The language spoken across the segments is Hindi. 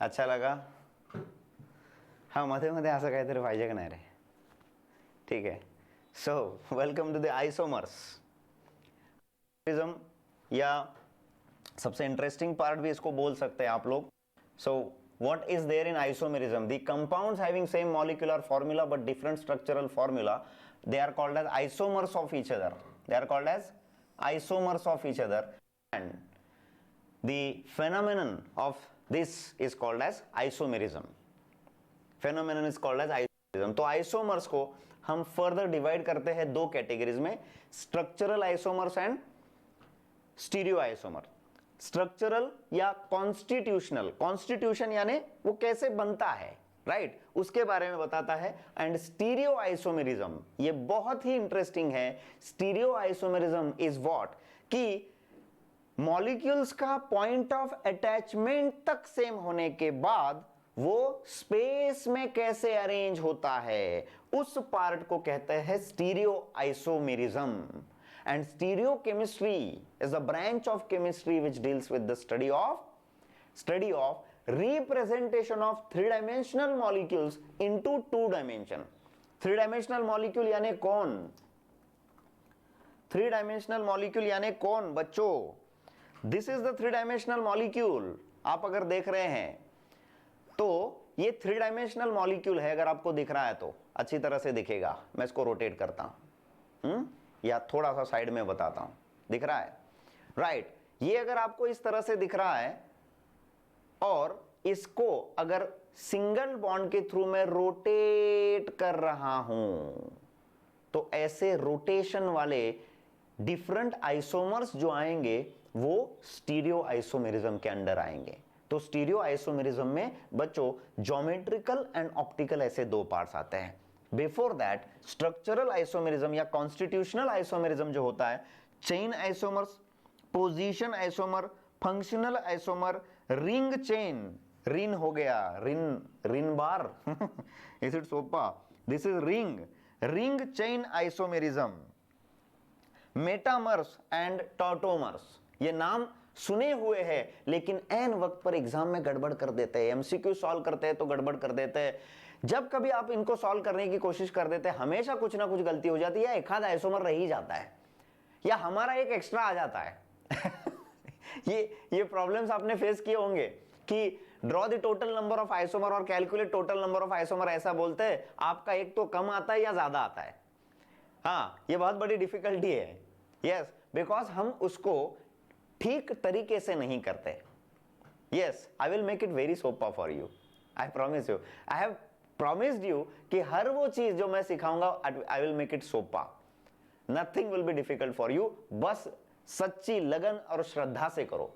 अच्छा लगा? हा, मध्ये मध्ये असं काहीतरी पाहिजे का नाही रे? ठीक आहे. So welcome to the isomers या सबसे इंटरेस्टिंग पार्ट भी इसको बोल सकते हैं आप लोग. सो what is there in isomerism? The compounds having same molecular formula but different structural formula, they are called as isomers of each other. They are called as isomers of each other, and the phenomenon of this is called as isomerism. Phenomenon is called as isomerism. तो isomers को हम further divide करते हैं दो कैटेगरीज में, structural isomers and स्टीरियोआइसोमर. स्ट्रक्चरल या कॉन्स्टिट्यूशनल, कॉन्स्टिट्यूशन यानी वो कैसे बनता है, राइट, उसके बारे में बताता है. एंड स्टीरियोआइसोमेरिज्म, ये बहुत ही इंटरेस्टिंग है. स्टीरियोआइसोमेरिज्म इज व्हाट कि मॉलिक्यूल्स का पॉइंट ऑफ अटैचमेंट तक सेम होने के बाद वो स्पेस में कैसे अरेंज होता है, उस पार्ट को कहते हैं स्टीरियोआइसोमेरिज्म. And stereochemistry is a branch of chemistry which deals with the study of representation of three-dimensional molecules into two-dimension. Three-dimensional molecule यानी कौन? Three-dimensional molecule यानी कौन बच्चों? This is the three-dimensional molecule. आप अगर देख रहे हैं तो ये three-dimensional molecule है. अगर आपको दिख रहा है तो अच्छी तरह से दिखेगा. मैं इसको रोटेट करता हूं या थोड़ा सा साइड में बताता हूं. दिख रहा है, राइट? ये अगर आपको इस तरह से दिख रहा है और इसको अगर सिंगल बॉन्ड के थ्रू में रोटेट कर रहा हूं तो ऐसे रोटेशन वाले डिफरेंट आइसोमर्स जो आएंगे वो स्टीरियो आइसोमेरिज्म के अंडर आएंगे. तो स्टीरियो आइसोमेरिज्म में बच्चों ज्योमेट्रिकल एंड ऑप्टिकल ऐसे दो पार्ट्स आते हैं. बिफोर दैट स्ट्रक्चरल आइसोमेरिज्म या कॉन्स्टिट्यूशनल आइसोमेरिज्म जो होता है, chain isomers, position isomer, functional isomer, ring chain, Rin हो गया, रिन बार इज इट सोपा, this is ring chain isomerism, metamers and tautomers. ये नाम सुने हुए हैं लेकिन एन वक्त पर एग्जाम में गड़बड़ कर देते हैं. एमसीक्यू सॉल्व करते हैं तो गड़बड़ कर देते हैं. जब कभी आप इनको सॉल्व करने की कोशिश कर देते हैं हमेशा कुछ ना कुछ गलती हो जाती है. एक आध आइसोमर रह ही जाता है या हमारा एक एक्स्ट्रा आ जाता है. ये प्रॉब्लम्स आपने फेस किए होंगे कि draw the total number of isomer और calculate total number of isomer. ऐसा बोलते हैं आपका एक तो कम आता है या ज्यादा आता है. हाँ, ये बहुत बड़ी डिफिकल्टी है. यस, बिकॉज हम उसको ठीक तरीके से नहीं करते. Yes, I will make it very सोपा for you. I promise you. I have promised you कि हर वो चीज जो मैं सिखाऊंगा I will make it sofa. Nothing will be difficult for you. बस सच्ची लगन और श्रद्धा से करो,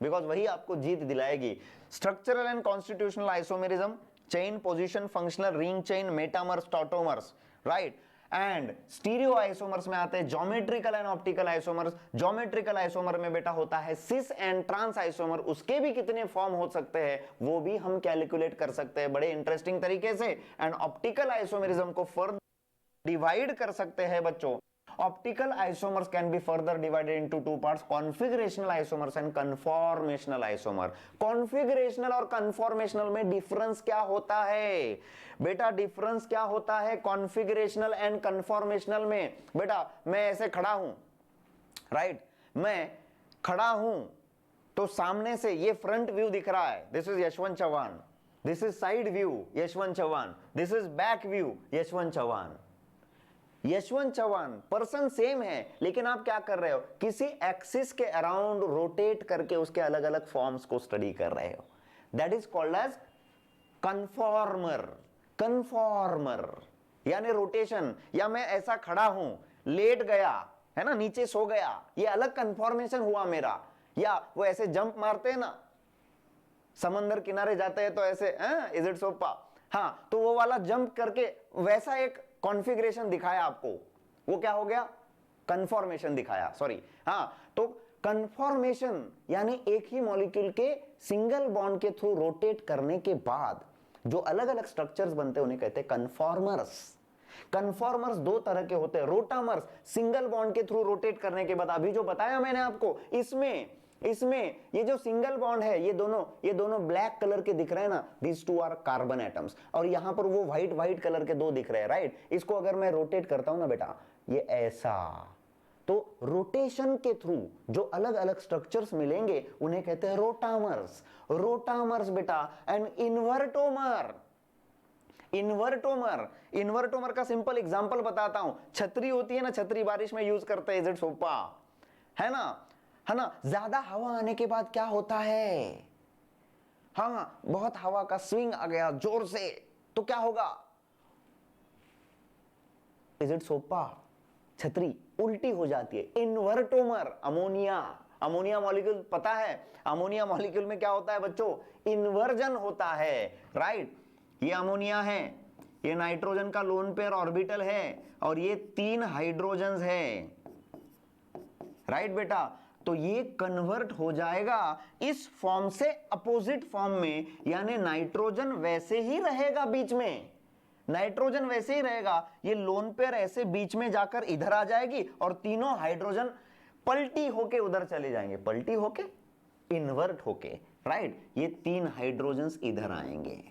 बिकॉज वही आपको जीत दिलाएगी. Structural and constitutional isomerism, chain, position, functional, ring chain, metamers, tautomers, right. And stereo isomers में आते हैं geometrical and optical isomers. Geometrical isomer में बेटा होता है सिस एंड ट्रांस आइसोमर. उसके भी कितने फॉर्म हो सकते हैं वो भी हम कैलकुलेट कर सकते हैं बड़े इंटरेस्टिंग तरीके से. एंड ऑप्टिकल आइसोमेरिज्म को फर्दर डिवाइड कर सकते हैं बच्चों. Optical isomers can be further divided into two parts, configurational isomers and conformational isomer. Configurational और conformational में difference क्या होता है बेटा? difference क्या होता है configurational and conformational में? बेटा मैं ऐसे खड़ा हूं, राइट, मैं खड़ा हूं तो सामने से ये फ्रंट व्यू दिख रहा है, this is Yashwant Chauhan. This is side view, Yashwant Chauhan. This is back view, Yashwant Chauhan. Yashwant Chauhan person same है लेकिन आप क्या कर रहे हो? किसी एक्सिस के अराउंड रोटेट करके उसके अलग अलग फॉर्म्स को स्टडी कर रहे हो. That is called as conformer. Conformer यानी रोटेशन. या मैं ऐसा खड़ा हूं, लेट गया है ना, नीचे सो गया, ये अलग कन्फॉर्मेशन हुआ मेरा. या वो ऐसे जंप मारते हैं ना, समंदर किनारे जाते हैं तो ऐसे, इज इट सोपा? हाँ, तो वो वाला जंप करके वैसा एक कॉन्फ़िगरेशन दिखाया आपको, वो क्या हो गया? कन्फॉर्मेशन दिखाया, सॉरी. हाँ, तो कन्फॉर्मेशन यानी एक ही मॉलिक्यूल के सिंगल बॉन्ड के थ्रू रोटेट करने के बाद जो अलग अलग स्ट्रक्चर्स बनते हैं उन्हें कहते हैं कन्फॉर्मर्स. कन्फॉर्मर्स दो तरह के होते हैं. रोटामर्स सिंगल बॉन्ड के थ्रू रोटेट करने के बाद, अभी जो बताया मैंने आपको, इसमें इसमें ये जो सिंगल बॉन्ड है, ये दोनों ब्लैक कलर के दिख रहे हैं ना, these two are carbon atoms, और यहां पर वो व्हाइट कलर के दो दिख रहे हैं, राइट। इसको अगर मैं रोटेट करता हूं ना बेटा, ये ऐसा, तो रोटेशन के थ्रू जो अलग अलग स्ट्रक्चर्स मिलेंगे उन्हें कहते हैं रोटामर्स। रोटामर्स बेटा। एंड इन्वर्टोमर का सिंपल एग्जांपल बताता हूं। छतरी होती है ना, छतरी बारिश में यूज करते हैं, इज इट सोपा, है ना, ज्यादा हवा आने के बाद क्या होता है, हाँ, बहुत हवा का स्विंग आ गया जोर से, तो क्या होगा, इज इट सोपा, छतरी उल्टी हो जाती है। इन्वर्टोमर, अमोनिया मॉलिक्यूल पता है, अमोनिया मॉलिक्यूल में क्या होता है बच्चों, इन्वर्जन होता है, राइट। ये अमोनिया है, ये नाइट्रोजन का लोन पेयर ऑर्बिटल है, और ये 3 हाइड्रोजन्स है, राइट बेटा। तो ये कन्वर्ट हो जाएगा इस फॉर्म से अपोजिट फॉर्म में, यानी नाइट्रोजन वैसे ही रहेगा बीच में, नाइट्रोजन वैसे ही रहेगा, ये लोन पेयर ऐसे बीच में जाकर इधर आ जाएगी, और तीनों हाइड्रोजन पलटी होके उधर चले जाएंगे, पलटी होके, इन्वर्ट होके, राइट। ये 3 हाइड्रोजन्स इधर आएंगे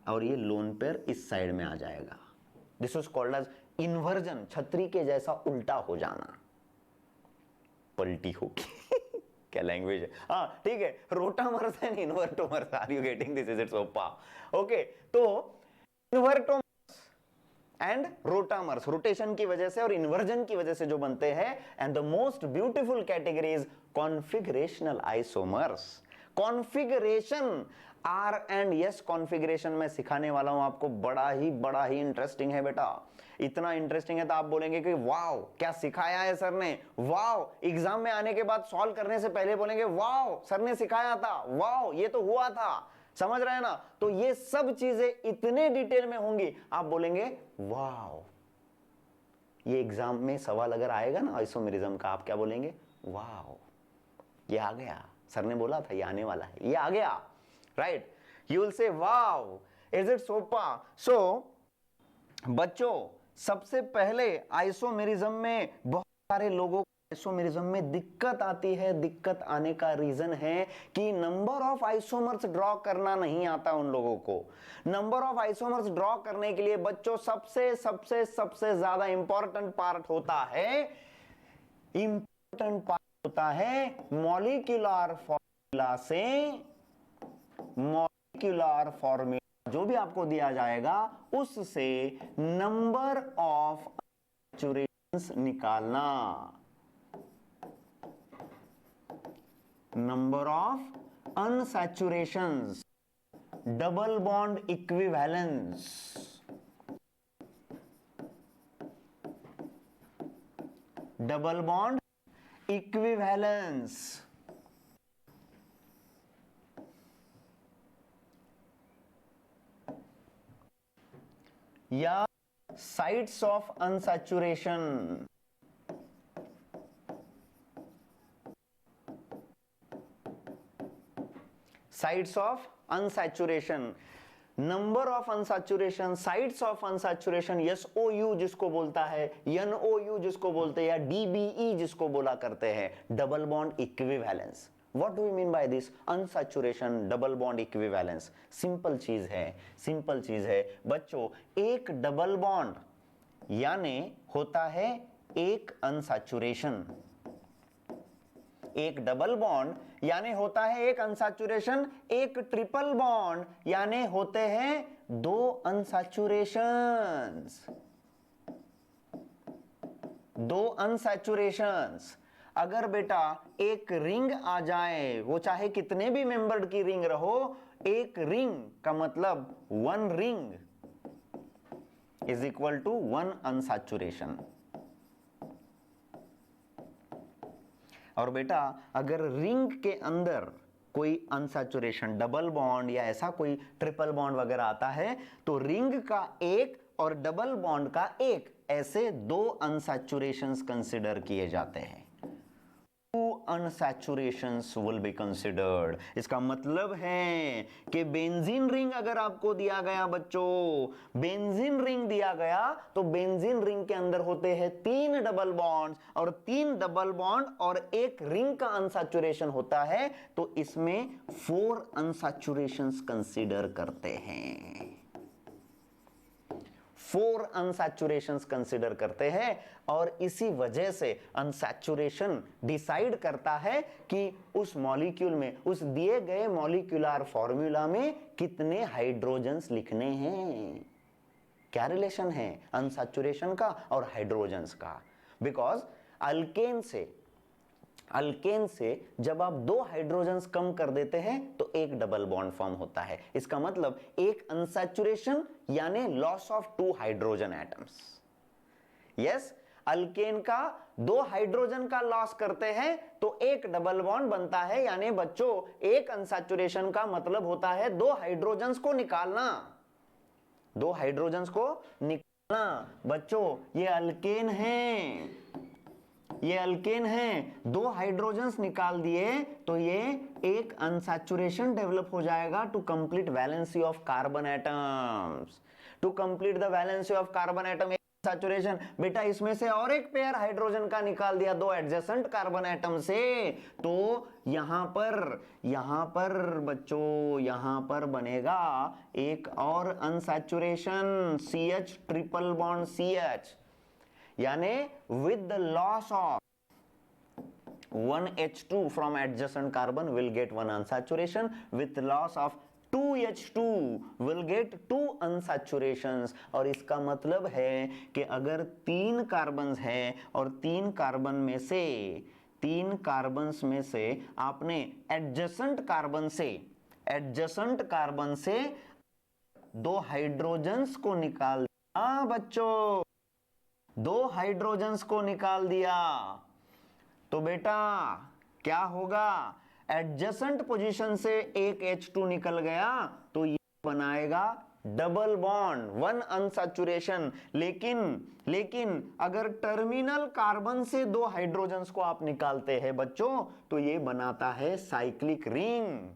और ये लोन पेयर इस साइड में आ जाएगा। This is called as inversion, छतरी के जैसा उल्टा हो जाना, पलटी होके क्या लैंग्वेज है, हाँ ठीक है, rotamers and invertomers, are you getting this, is it सोपा, ओके। तो इन्वर्टोमर्स एंड रोटामर्स रोटेशन की वजह से और इन्वर्जन की वजह से जो बनते हैं, and the most beautiful category is configurational isomers. Configuration, R and S configuration में सिखाने वाला हूं आपको, बड़ा ही इंटरेस्टिंग है बेटा। इतना इंटरेस्टिंग है तो आप बोलेंगे कि वाओ क्या सिखाया है सर ने, वाओ, एग्जाम में आने के बाद सॉल्व करने से पहले बोलेंगे वाओ सर ने सिखाया था, वाओ ये तो हुआ था, समझ रहे हैं ना। तो ये सब चीजें इतने डिटेल में होंगी, आप बोलेंगे वाओ। ये एग्जाम में सवाल अगर आएगा ना आइसोमेरिज्म का, आप क्या बोलेंगे, वाओ ये आ गया, सर ने बोला था ये आने वाला है, ये आ गया, right. You will say wow, is it सोपा। सो बच्चों, सबसे पहले आइसोमेरिज्म में बहुत सारे लोगों को आइसोमेरिज्म में दिक्कत आती है। दिक्कत आने का रीजन है कि नंबर ऑफ आइसोमर्स ड्रॉ करना नहीं आता उन लोगों को। नंबर ऑफ आइसोमर्स ड्रॉ करने के लिए बच्चों सबसे ज्यादा इंपॉर्टेंट पार्ट होता है मॉलिक्यूलर फॉर्मूला से, मॉलिक्यूलर फॉर्मूला जो भी आपको दिया जाएगा उससे नंबर ऑफ सैचुरेशंस निकालना, number of unsaturations, double bond equivalence, double bond equivalence, या sites of unsaturation. Sites of unsaturation, number of unsaturation, sites of unsaturation, SOU जिसको बोलता है, NOU जिसको बोलते हैं, या DBE जिसको बोला करते हैं, double bond equivalence. What do we mean by this? Unsaturation, double bond equivalence. Simple चीज है बच्चों, एक डबल बॉन्ड यानी होता है एक अनसैचुरेशन, एक डबल बॉन्ड यानी होता है एक अनसैचुरेशन, एक ट्रिपल बॉन्ड यानी होते हैं 2 अनसैचुरेशंस, 2 अनसैचुरेशंस। अगर बेटा एक रिंग आ जाए, वो चाहे कितने भी मेंबर्ड की रिंग रहो, एक रिंग का मतलब 1 ring is equal to 1 unsaturation. और बेटा अगर रिंग के अंदर कोई अनसैचुरेशन, डबल बॉन्ड या ऐसा कोई ट्रिपल बॉन्ड वगैरह आता है, तो रिंग का एक और डबल बॉन्ड का एक, ऐसे 2 अनसैचुरेशंस कंसिडर किए जाते हैं। 2 अनसैचुरेशंस विल बी कंसिडर्ड। इसका मतलब है कि बेंजीन रिंग अगर आपको दिया गया बच्चों, बेंजीन रिंग दिया गया, तो बेंजीन रिंग के अंदर होते हैं 3 डबल बॉन्ड्स, और 3 डबल बॉन्ड और एक रिंग का अनसैचुरेशन होता है, तो इसमें 4 अनसैचुरेशंस कंसीडर करते हैं, 4 अनसैचुरेशंस कंसीडर करते हैं। और इसी वजह से अनसैचुरेशन डिसाइड करता है कि उस मॉलिक्यूल में, उस दिए गए मॉलिक्यूलर फॉर्मूला में कितने हाइड्रोजन्स लिखने हैं। क्या रिलेशन है अनसैचुरेशन का और हाइड्रोजन्स का? बिकॉज अल्केन से जब आप 2 हाइड्रोजन्स कम कर देते हैं तो एक डबल बॉन्ड फॉर्म होता है। इसका मतलब एक अनसैचुरेशन यानी loss of 2 hydrogen atoms. Yes, alkane का 2 हाइड्रोजन का लॉस करते हैं तो एक डबल बॉन्ड बनता है, यानी बच्चों एक अनसैचुरेशन का मतलब होता है 2 हाइड्रोजन्स को निकालना, 2 हाइड्रोजन्स को निकालना। बच्चों ये अल्केन है, ये अल्केन है, 2 हाइड्रोजन्स निकाल दिए तो ये एक अनसैचुरेशन डेवलप हो जाएगा to complete valency of carbon atoms, to complete the valency of carbon atom saturation. बेटा इसमें से और एक पेयर हाइड्रोजन का निकाल दिया 2 एडजेसेंट कार्बन एटम से, तो यहां पर बच्चों यहां पर बनेगा एक और unsaturation CH triple bond CH, यानी with the loss of 1 H2 from adjacent carbon will get 1 unsaturation, with loss of 2 H2 will get 2 unsaturations। और इसका मतलब है कि अगर 3 कार्बन्स है और 3 कार्बन्स में से आपने एडजेसेंट कार्बन से 2 हाइड्रोजन्स को निकाल दिया बच्चों, 2 हाइड्रोजन्स को निकाल दिया, तो बेटा क्या होगा, एडजेसेंट पोजीशन से एक H2 निकल गया तो ये बनाएगा डबल बॉन्ड 1 अनसैचुरेशन। लेकिन अगर टर्मिनल कार्बन से 2 हाइड्रोजन्स को आप निकालते हैं बच्चों तो ये बनाता है cyclic ring,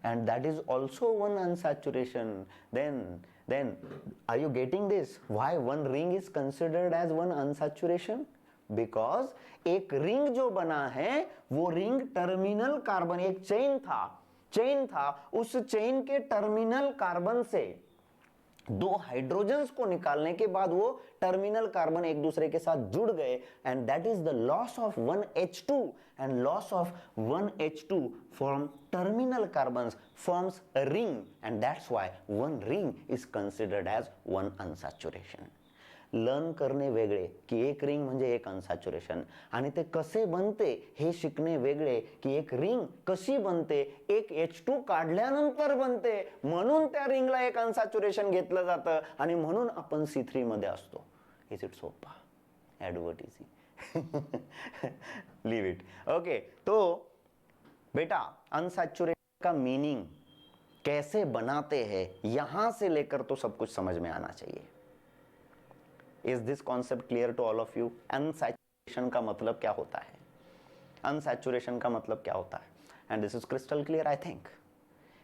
and that is also 1 unsaturation। then are you getting this, why one ring is considered as 1 unsaturation? because एक रिंग जो बना है वो रिंग टर्मिनल कार्बन, एक चेन था, उस चेन के टर्मिनल कार्बन से 2 हाइड्रोजन्स को निकालने के बाद वो टर्मिनल कार्बन एक दूसरे के साथ जुड़ गए, and that is the loss of 1 H2, and loss of 1 H2 from terminal carbons forms a ring, and that's why one ring is considered as 1 unsaturation। Learn करणे वेगळे की एक रिंग म्हणजे एक अनसॅच्युरेशन, आणि ते कसे बनते हे शिकणे वेगळे की एक रिंग कशी बनते, एक H2 काढल्यानंतर बनते, म्हणून त्या रिंगला एक अनसॅच्युरेशन घेतलं जातं आणि म्हणून आपण C3 मध्ये असतो। इज इट सोपा? Advert easy leave it. Okay, तो बेटा अनसैचुरेशन का मीनिंग कैसे बनाते हैं यहां से लेकर तो सब कुछ समझ में आना चाहिए। Is this concept clear to all of you? Unsaturation का मतलब क्या होता है, अनसैचुरेशन का मतलब क्या होता है, and this is crystal clear I think.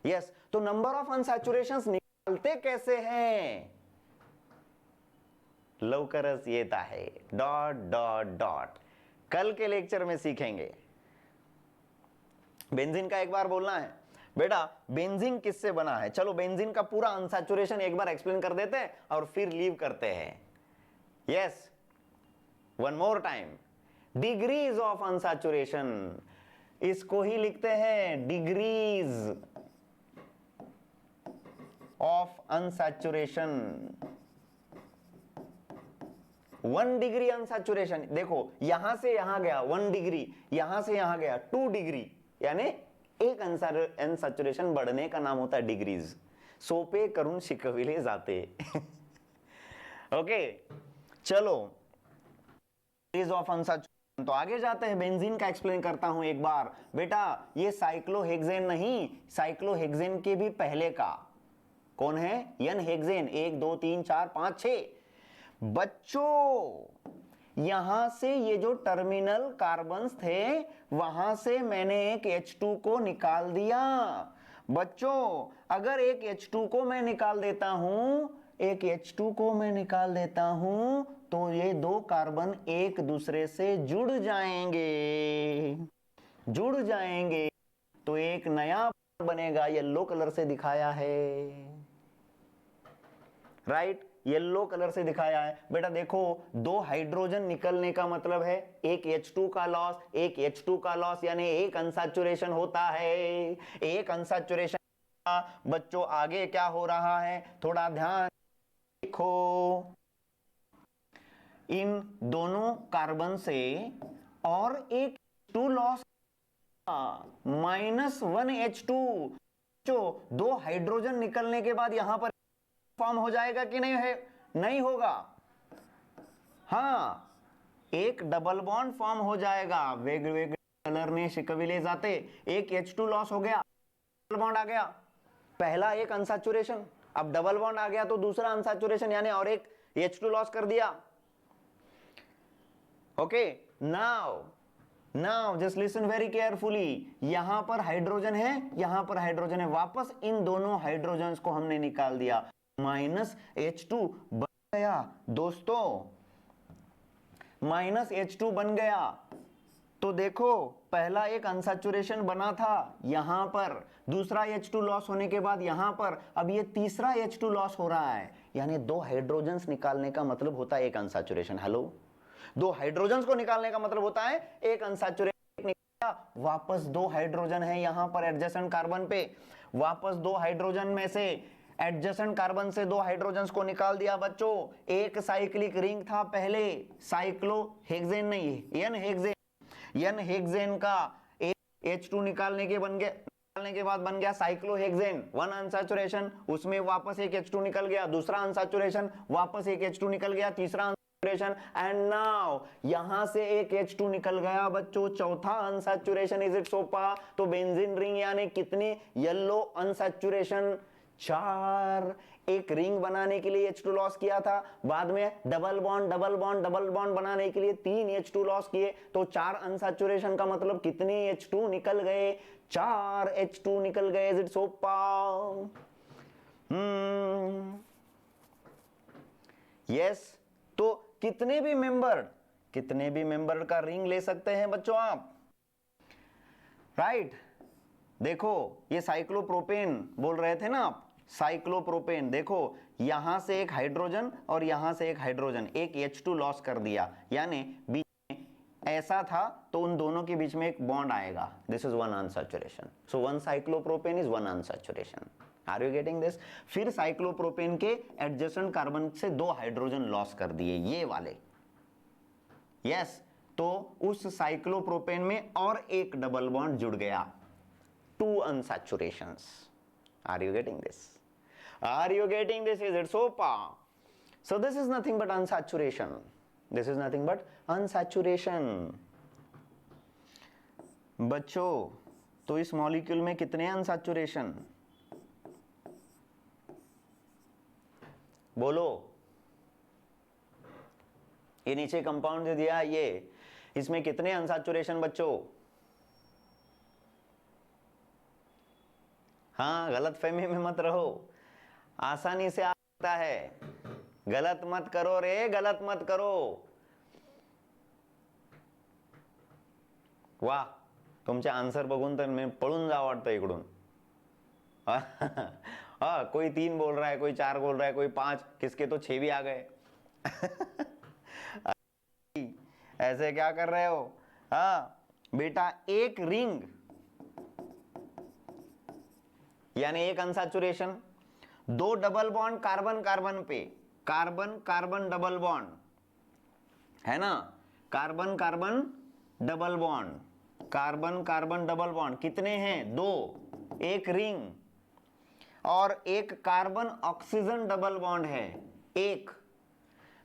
Yes, तो नंबर ऑफ अनसैचुरेशंस निकालते कैसे हैं, लवकरच येत आहे, डॉट डॉट डॉट, कल के लेक्चर में सीखेंगे। बेंजीन का एक बार बोलना है बेटा, बेंजीन किससे बना है, चलो बेंजीन का पूरा अनसैचुरेशन एक बार एक्सप्लेन कर देते हैं और फिर लीव करते हैं। Yes, one more time, degrees of unsaturation, इसको ही लिखते हैं degrees of unsaturation. 1 degree unsaturation, देखो यहां से यहां गया 1 डिग्री, यहां से यहां गया 2 डिग्री, यानी एक अनसैचुरेशन बढ़ने का नाम होता है डिग्रीज। सोपे करून शिकविले जाते ओके, चलो डिग्रीज ऑफ अनसैचुरेशन, तो आगे जाते हैं, बेंजीन का एक्सप्लेन करता हूं एक बार। बेटा ये साइक्लोहेक्सेन नहीं, साइक्लोहेक्सेन के भी पहले का कौन है, एन हेक्सेन, 1 2 3 4 5 6। बच्चों यहां से ये जो टर्मिनल कार्बन्स थे वहां से मैंने एक H2 को निकाल दिया। बच्चों अगर एक H2 को मैं निकाल देता हूं, एक H2 को मैं निकाल देता हूं, तो ये दो कार्बन एक दूसरे से जुड़ जाएंगे, जुड़ जाएंगे, तो एक नया बनेगा। येलो कलर से दिखाया है, राइट, येलो कलर से दिखाया है। बेटा देखो, दो हाइड्रोजन निकलने का मतलब है एक H2 का लॉस, एक H2 का लॉस, यानी एक अनसैचुरेशन होता है, एक अनसैचुरेशन। बच्चों आगे क्या हो रहा है, थोड़ा ध्यान देखो। इन दोनों कार्बन से और एक H2 लॉस, -1 H2। जो दो हाइड्रोजन निकलने के बाद यहां पर फॉर्म हो जाएगा कि नहीं है? नहीं होगा। हाँ, एक डबल बॉन्ड फॉर्म हो जाएगा। वेगवेगळे कलरने शिकविले जाते। एक H2 लॉस हो गया, डबल बॉन्ड आ गया, पहला एक अनसैचुरेशन, अब डबल बॉन्ड आ गया तो दूसरा अनसैचुरेशन, यानी और एक H2 लॉस कर दिया। Okay, now just listen very carefully. यहां पर हाइड्रोजन है, यहां पर हाइड्रोजन है, वापस इन दोनों हाइड्रोजन्स को हमने निकाल दिया, -H2 बन गया। दोस्तों -H2 बन गया, तो देखो पहला एक अनसैचुरेशन बना था यहां पर, दूसरा H2 लॉस होने के बाद यहां पर, अब ये तीसरा H2 लॉस हो रहा है, यानी दो हाइड्रोजन्स निकालने का मतलब होता है एक अनसैचुरेशन। हेलो, दो हाइड्रोजन्स को निकालने का मतलब होता है एक अनसैचुरेशन निकला। वापस दो हाइड्रोजन है यहां पर एडजेसेंट कार्बन पे, वापस दो हाइड्रोजन में से एडजेसेंट कार्बन से दो हाइड्रोजन्स को निकाल दिया। बच्चों एक साइक्लिक रिंग था पहले, साइक्लोहेक्सेन नहीं, एन हेक्सेन का एक H2 निकालने के बाद बन गया साइक्लोहेक्सेन, वन अनसैचुरेशन, उसमें वापस एक H2 निकल गया, दूसरा अनसैचुरेशन, वापस एक H2 निकल गया, तीसरा अनसैचुरेशन, एंड नाउ यहां से एक H2 निकल गया। बच्चों चौथा अनसैचुरेशन, इज इट सोपा? तो बेंजीन रिंग यानी कितनी येलो अनसैचुरेशन? 4। एक रिंग बनाने के लिए H2 लॉस किया था, बाद में डबल बॉन्ड बनाने के लिए 3 H2 लॉस किए, तो 4 अनसैचुरेशन का मतलब कितने H2 निकल गए? 4 H2 निकल गए। इज इट सोपा? यस। तो कितने भी मेंबर का रिंग ले सकते हैं बच्चों आप, राइट? देखो ये साइक्लोप्रोपेन बोल रहे थे ना आप, साइक्लोप्रोपेन। देखो यहां से एक हाइड्रोजन और यहां से एक हाइड्रोजन, एक H2 लॉस कर दिया, यानी बीच में ऐसा था तो उन दोनों के बीच में एक बॉन्ड आएगा। This is one unsaturation. So one cyclopropane is one unsaturation. Are you getting this? फिर साइक्लोप्रोपेन के एडजेसेंट कार्बन से दो हाइड्रोजन लॉस कर दिए, ये वाले। यस, तो उस साइक्लोप्रोपेन में और एक डबल बॉन्ड जुड़ गया, 2 unsaturations. Are you getting this? Are you getting this? Is it SOPA? So this is nothing but unsaturation. This is nothing but unsaturation. बच्चों तो इस मॉलिक्यूल में कितने अनसैचुरेशन? बोलो। ये नीचे कंपाउंड दे दिया, ये इसमें कितने अनसैचुरेशन बच्चों? हाँ, गलत फहमी में मत रहो, आसानी से आता है। गलत मत करो रे, गलत मत करो। वाह, तुमचे आन्सर बघून तर मी पळून जावं वाटतं इकडून। हाँ, कोई 3 बोल रहा है, कोई 4 बोल रहा है, कोई 5, किसके तो 6 भी आ गए। ऐसे क्या कर रहे हो? हाँ बेटा, एक रिंग यानी एक unsaturation, 2 double bond carbon carbon पे, कार्बन कार्बन डबल बॉन्ड है ना, carbon carbon double bond, carbon carbon double bond कितने हैं? 2। एक रिंग और एक कार्बन ऑक्सीजन डबल बॉन्ड है, 1।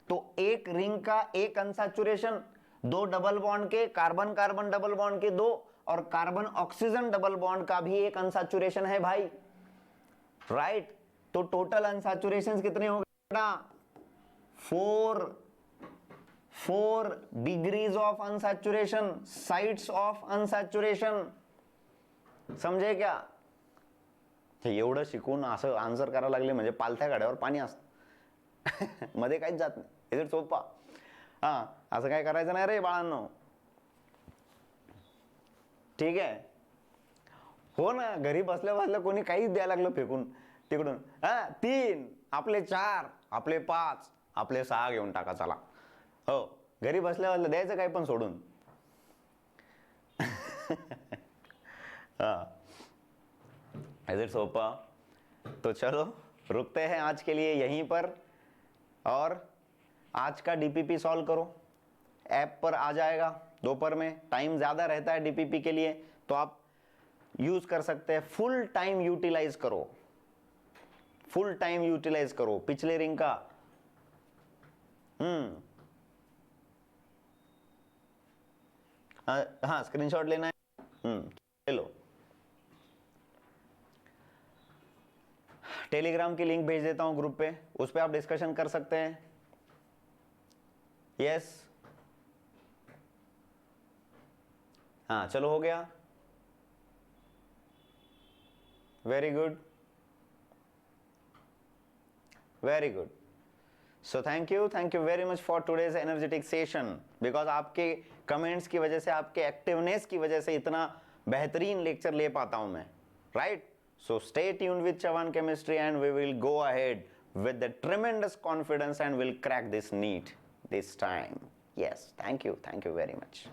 तो एक रिंग का एक अनसैचुरेशन, 2 डबल बॉन्ड के, कार्बन कार्बन डबल बॉन्ड के 2, और कार्बन ऑक्सीजन डबल बॉन्ड का भी एक अनसैचुरेशन है भाई, राइट? तो टोटल अनसैचुरेशंस कितने हो गए बेटा? 4। 4 degrees of unsaturation, sites of unsaturation. समजे क्या? हे एवढं शिकून असं आन्सर करायला लागले म्हणजे पालथ्या गाड्यावर पाणी असतं. मध्ये काहीच जात नाही. इज इट सोपा? हा, असं काय करायचं नाही रे बाळांनो. ठीक आहे? हो ना, घरी बसल्या बसल्या कोणी काहीच द्यायला लागलं फेकून तिकडून. हा, 3 आपले 4 आपले 5 आपले 6 घेऊन टाका चला. हो, घरी बसल्या बसल्या द्यायचं काय पण सोडून. हाँ, इज इट सोपा? तो चलो रुकते हैं आज के लिए यहीं पर, और आज का डीपीपी सॉल्व करो. ऐप पर आ जाएगा दोपहर में. टाइम ज्यादा रहता है डीपीपी के लिए, तो आप यूज कर सकते हैं. फुल टाइम यूटिलाइज करो, फुल टाइम यूटिलाइज करो. पिछले रिंग का हाँ, स्क्रीनशॉट लेना है. ले लो. टेलीग्राम की लिंक भेज देता हूं ग्रुप पे, उस पे आप डिस्कशन कर सकते हैं. यस, हाँ चलो हो गया. Very good, very good. So thank you very much for today's energetic session. Because आपके कमेंट्स की वजह से, आपके एक्टिवनेस की वजह से इतना बेहतरीन लेक्चर ले पाता हूं मैं. Right? So stay tuned with Chavan Chemistry and we will go ahead with the tremendous confidence and we'll crack this NEET this time. Yes, thank you very much.